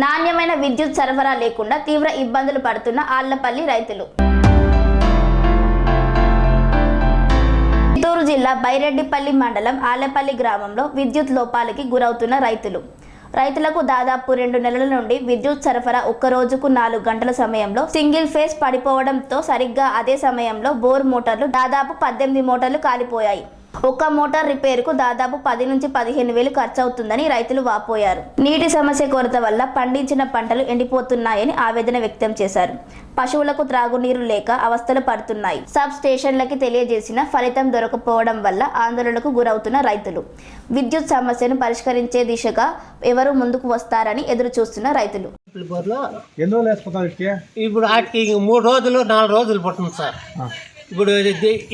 నాణ్యమైన విద్యుత్ సరఫరా లేకుండా తీవ్ర ఇబ్బందులు పడుతున్న ఆళ్లపల్లి రైతులు. చిత్తూరు జిల్లా బైరెడ్డిపల్లి మండలం ఆళ్లపల్లి గ్రామంలో విద్యుత్ లోపాలకి గురవుతున్న రైతులకు దాదాపు 2 నెలల నుండి విద్యుత్ సరఫరా ఒక్క రోజుకు 4 గంటల సమయంలో సింగిల్ ఫేజ్ పడిపోవడంతో సరిగ్గా అదే సమయంలో బోర్ మోటార్లు దాదాపు 18 మోటార్లు కాలిపోయాయి. ఒక్క మోటార్ రిపేరుకు దాదాపు 10 నుంచి 15 వేలు ఖర్చు అవుతుందని రైతులు వాపోయారు. నీటి సమస్య కొరత వల్ల పండించిన పంటలు ఎండిపోతున్నాయని ఆవేదన వ్యక్తం చేశారు. పశువులకు త్రాగునీరు లేక అవస్థలు పడుతున్నాయి. సబ్ స్టేషన్లకి తెలియజేసిన ఫలితం దొరకపోవడం వల్ల ఆందోళనకు గురవుతున్న రైతులు విద్యుత్ సమస్యను పరిష్కరించే దిశగా ఎవరు ముందుకు వస్తారని ఎదురు చూస్తున్న రైతులు. ఇప్పుడు వాటికి 3 రోజులు 4 రోజులు పడుతుంది సార్. ఇప్పుడు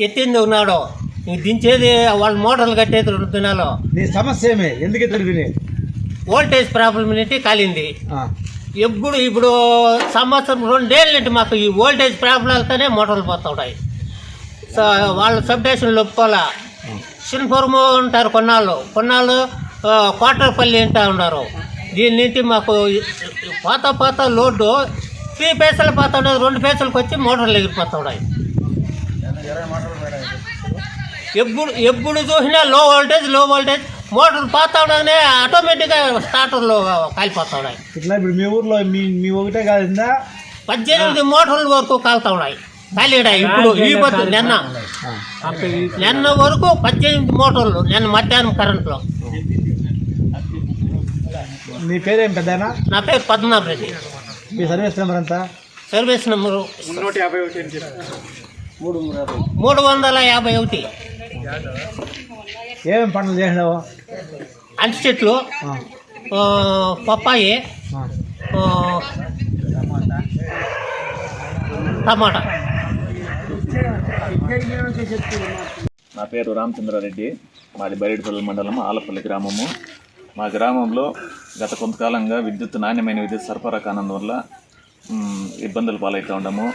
ఎత్తింది ఉన్నాడు, దించేది వాళ్ళు మోటార్లు కట్టేది 2 దినాలు. నీ సమస్య ఏమే? ఎందుకు తిరిగి వోల్టేజ్ ప్రాబ్లం ఏంటి కాలింది. ఇప్పుడు సంవత్సరం 2 ఏళ్ళ నుండి మాకు ఈ వోల్టేజ్ ప్రాబ్లంతోనే మోటార్లు పోతూ ఉన్నాయి. సో వాళ్ళు సబ్ స్టేషన్లు ఒప్పుకోవాలా. సిన్పురము ఉంటారు కొన్నాళ్ళు కోటరపల్లి వింటూ ఉన్నారు. దీని నుంచి మాకు పాత లోడ్డు 3 పైసలు పోతూ ఉండేది 2 పైసలకు వచ్చి మోటార్లు ఎగిరిపోతూ ఉన్నాయి. ఎప్పుడు చూసినా లో వోల్టేజ్ మోటార్లు పోతా ఉండగానే ఆటోమేటిక్గా స్టార్టర్లు కాలిపోతా ఉన్నాయి. ఇట్లా ఇప్పుడు మీ ఊర్లో మీ ఒకటే కాదా 18 మోటార్ల వరకు కాలుతా ఉన్నాయి. కాలిడాయి ఇప్పుడు ఈ పొద్దు నిన్న వరకు 18 మోటార్లు నిన్న మధ్యాహ్నం కరెంట్లో. నీ పేరేం పెద్దనా? నా పేరు పద్మనాభ రెడ్డి. మీ సర్వీస్ నెంబర్ ఎంత? Service number 351. ఏమేమి పంటలు చేసినావు? అంటి చెట్లు, పప్పాయి, టమాటా. నా పేరు రామచంద్రారెడ్డి. మాది బైరెడ్డిపల్లి మండలం ఆళ్లపల్లి గ్రామము. మా గ్రామంలో గత కొంతకాలంగా నాణ్యమైన విద్యుత్ సరఫరా కానందువల్ల ఇబ్బందులు పాలవుతూ ఉండము.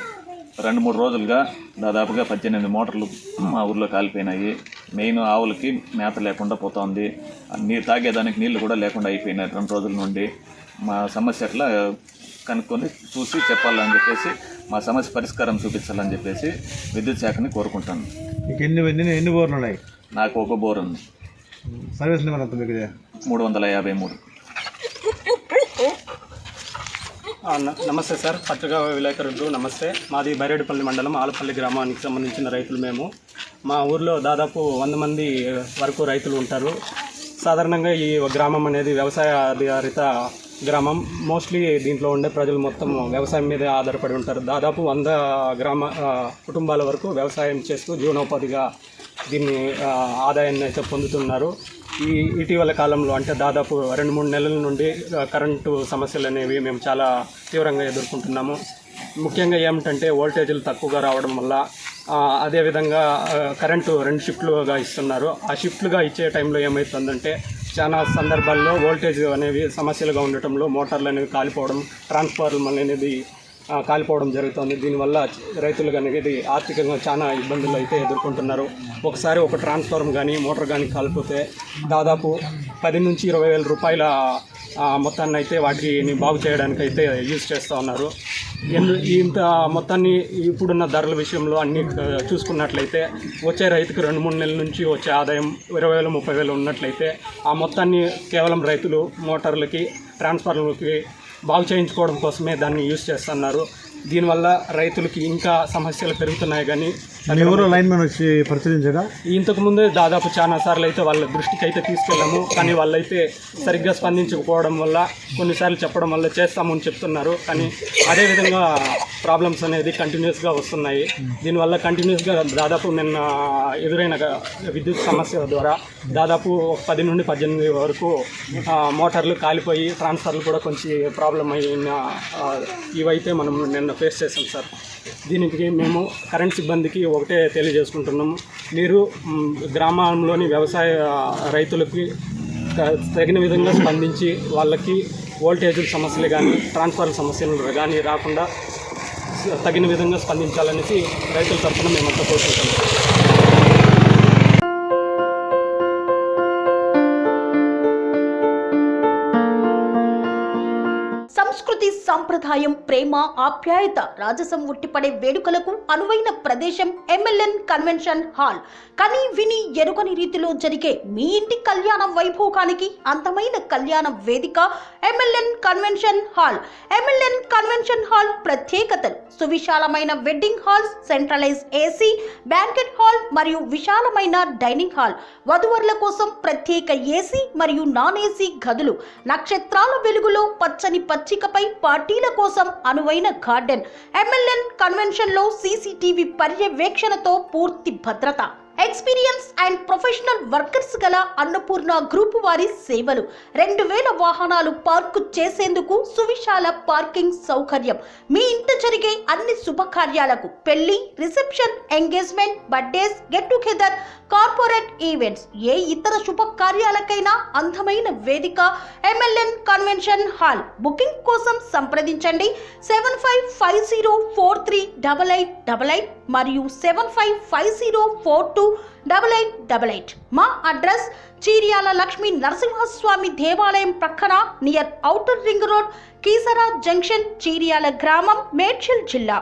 2-3 రోజులుగా దాదాపుగా 18 మోటార్లు మా ఊర్లో కాలిపోయినాయి. మెయిన్ ఆవులకి మేత లేకుండా పోతుంది. తాగేదానికి నీళ్లు కూడా లేకుండా అయిపోయినాయి 2 రోజుల నుండి. మా సమస్య ఎట్లా కనుక్కొని చూసి చెప్పాలని చెప్పేసి, మా సమస్య పరిష్కారం చూపించాలని చెప్పేసి విద్యుత్ శాఖని కోరుకుంటాను. ఎన్ని బోర్లు ఉన్నాయి? నాకు ఒక బోర్ ఉంది. సర్వీస్ నెంబర్ ఎంత మీకు? 353. నమస్తే సార్, పత్రికా విలేకరులు నమస్తే. మాది బైరెడ్డిపల్లి మండలం ఆళ్లపల్లి గ్రామానికి సంబంధించిన రైతులు మేము. మా ఊర్లో దాదాపు 100 మంది వరకు రైతులు ఉంటారు. సాధారణంగా ఈ గ్రామం అనేది వ్యవసాయ ఆధారిత గ్రామం. మోస్ట్లీ దీంట్లో ఉండే ప్రజలు మొత్తం వ్యవసాయం మీద ఆధారపడి ఉంటారు. దాదాపు 100 కుటుంబాల వరకు వ్యవసాయం చేస్తూ జీవనోపాధిగా దీన్ని ఆదాయాన్ని అయితే పొందుతున్నారు. ఇటీవల కాలంలో అంటే దాదాపు 2-3 నెలల నుండి కరెంటు సమస్యలు అనేవి మేము చాలా తీవ్రంగా ఎదుర్కొంటున్నాము. ముఖ్యంగా ఏమిటంటే వోల్టేజీలు తక్కువగా రావడం వల్ల, అదేవిధంగా కరెంటు 2 షిఫ్ట్లుగా ఇస్తున్నారు. ఆ షిఫ్ట్లుగా ఇచ్చే టైంలో ఏమవుతుందంటే చాలా సందర్భాల్లో వోల్టేజ్ అనేవి సమస్యలుగా ఉండటంలో మోటార్లు అనేవి కాలిపోవడం, ట్రాన్స్ఫార్మర్ అనేది కాలిపోవడం జరుగుతుంది. దీనివల్ల రైతులు అనేది ఆర్థికంగా చాలా ఇబ్బందులు అయితే ఎదుర్కొంటున్నారు. ఒకసారి ఒక ట్రాన్స్ఫార్మర్ కానీ మోటార్ కానీ కాలిపోతే దాదాపు 10 నుంచి 20 వేల రూపాయల మొత్తాన్ని అయితే వాటిని బాగు చేయడానికి అయితే యూజ్ చేస్తూ ఉన్నారు. ఇంత మొత్తాన్ని ఇప్పుడున్న ధరల విషయంలో అన్నీ చూసుకున్నట్లయితే వచ్చే రైతుకు 2-3 నెలల నుంచి వచ్చే ఆదాయం 20,000-30 వేలు ఉన్నట్లయితే ఆ మొత్తాన్ని కేవలం రైతులు మోటార్లకి ట్రాన్స్ఫార్మర్లకి బాగు చేయించుకోవడం కోసమే దాన్ని యూజ్ చేస్తున్నారు. దీనివల్ల రైతులకి ఇంకా సమస్యలు పెరుగుతున్నాయి. కానీ లైన్ మ్యాన్ వచ్చి పరిశీలించగా ఇంతకుముందు దాదాపు చాలా సార్లు అయితే వాళ్ళ దృష్టికి అయితే తీసుకెళ్ళాము. కానీ వాళ్ళైతే సరిగ్గా స్పందించకపోవడం వల్ల, కొన్నిసార్లు చెప్పడం వల్ల చేస్తామని చెప్తున్నారు. కానీ అదేవిధంగా ప్రాబ్లమ్స్ అనేది కంటిన్యూస్గా వస్తున్నాయి. దీనివల్ల కంటిన్యూస్గా దాదాపు నిన్న ఎదురైన విద్యుత్ సమస్య ద్వారా దాదాపు 10 నుండి 18 వరకు మోటార్లు కాలిపోయి ట్రాన్స్ఫర్లు కూడా కొంచెం ప్రాబ్లం అయిన ఇవైతే మనం నిన్న ఫేస్ చేసాం సార్. దీనికి మేము కరెంట్ సిబ్బందికి ఒకటే తెలియజేసుకుంటున్నాము. మీరు గ్రామంలోని వ్యవసాయ రైతులకి తగిన విధంగా స్పందించి వాళ్ళకి వోల్టేజ్ సమస్యలు కానీ ట్రాన్స్ఫార్మర్ సమస్యలు కానీ రాకుండా తగిన విధంగా స్పందించాలనేసి రైతుల తరఫున మేమంతా కోరుకుంటున్నాం. సంస్కృతి సంప్రదాయం, ప్రేమ, ఆప్యాయత, రాజసం ఉట్టిపడే వేడుకలకు అనువైన ప్రదేశం MLN కన్వెన్షన్ హాల్. కని విని ఎరుగని రీతిలో జరిగే మీ ఇంటి కళ్యాణ వైభోగానికి అందమైన కళ్యాణ వేదిక MLN convention hall. MLN convention hall ప్రత్యేకతలు: సువిశాలమైన wedding halls, centralise AC banquet hall మరియు విశాలమైన డైనింగ్ హాల్, వధువరుల కోసం ప్రత్యేక AC మరియు నాన్ AC గదులు, నక్షత్రాల వెలుగులో పచ్చని పచ్చికపై పార్టీల కోసం అనువైన గార్డెన్. MLN కన్వెన్షన్ లో CCTV పర్యవేక్షణతో పూర్తి భద్రత. ఎక్స్పీరియన్స్ అండ్ ప్రొఫెషనల్ వర్కర్స్ గల అన్నపూర్ణ గ్రూప్ వారి సేవలు. 2000 వాహనాలు పార్కు చేసేందుకు సువిశాల పార్కింగ్ సౌకర్యం. మీ ఇంట జరిగే అన్ని శుభకార్యాలకు, పెళ్లి, reception, engagement, birthdays, get together, corporate events, ఏ ఇతర శుభకార్యాలకైనా అందమైన వేదిక MLN కన్వెన్షన్ హాల్. బుకింగ్ కోసం సంప్రదించండి 7550438888 మరియు 7550428888. మా అడ్రస్ చీర్యాల లక్ష్మీ నరసింహస్వామి దేవాలయం ప్రక్కన, near outer ring road, Keesara junction, Cheeryal గ్రామం, మేడ్చల్ జిల్లా.